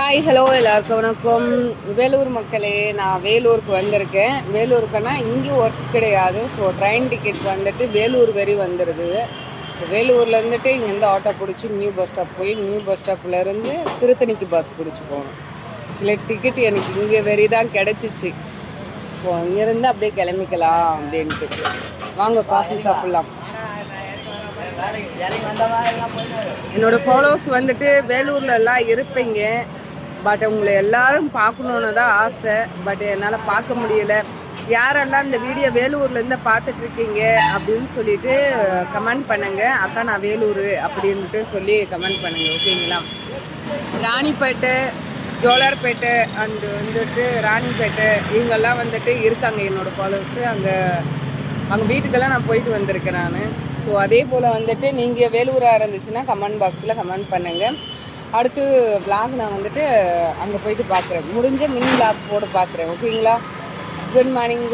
Hi hello எல்லாருக்கும் வணக்கம். வேலூர் மக்களே, நான் வேலூருக்கு வந்திருக்கேன். வேலூருக்குன்னா இங்கே ஒர்க் கிடையாது. ஸோ ட்ரெயின் டிக்கெட் வந்துட்டு வேலூர் வரி வந்துடுது. ஸோ வேலூரில் இருந்துட்டு இங்கேருந்து ஆட்டோ பிடிச்சி நியூ பஸ் ஸ்டாப் போய் நியூ பஸ் ஸ்டாப்லேருந்து திருத்தணிக்கு பஸ் பிடிச்சி போகணும். சில டிக்கெட் எனக்கு இங்கே வெறி தான் கிடச்சிச்சு. ஸோ இங்கேருந்து அப்படியே கிளம்பிக்கலாம் அப்படின்ட்டு. வாங்க காஃபி சாப்பிட்லாம். என்னோட ஃபாலோவர்ஸ் வந்துட்டு வேலூர்லலாம் இருப்பீங்க. பட் உங்களை எல்லாரும் பார்க்கணுன்னு தான் ஆசை. பட் என்னால் பார்க்க முடியல. யாரெல்லாம் இந்த வீடியோ வேலூர்லேருந்து பார்த்துட்ருக்கீங்க அப்படின்னு சொல்லிட்டு கமெண்ட் பண்ணுங்க. அக்கா நான் வேலூர் அப்படின்ட்டு சொல்லி கமெண்ட் பண்ணுங்க, ஓகேங்களா? ராணிப்பேட்டை, ஜோலார்பேட்டை அண்டு வந்துட்டு ராணிப்பேட்டை இவங்கெல்லாம் வந்துட்டு இருக்காங்க என்னோட ஃபாலோவர்ஸு. அங்கே வீட்டுக்கெல்லாம் நான் போயிட்டு வந்திருக்கேன் நான். ஸோ அதே போல் வந்துட்டு நீங்கள் வேலூராக இருந்துச்சுன்னா கமெண்ட் பாக்ஸில் கமெண்ட் பண்ணுங்கள். அடுத்து விளாக் நான் வந்துட்டு அங்கே போயிட்டு பார்க்குறேன். முடிஞ்ச மினி விளாக் போட பார்க்குறேன், ஓகேங்களா? Good morning.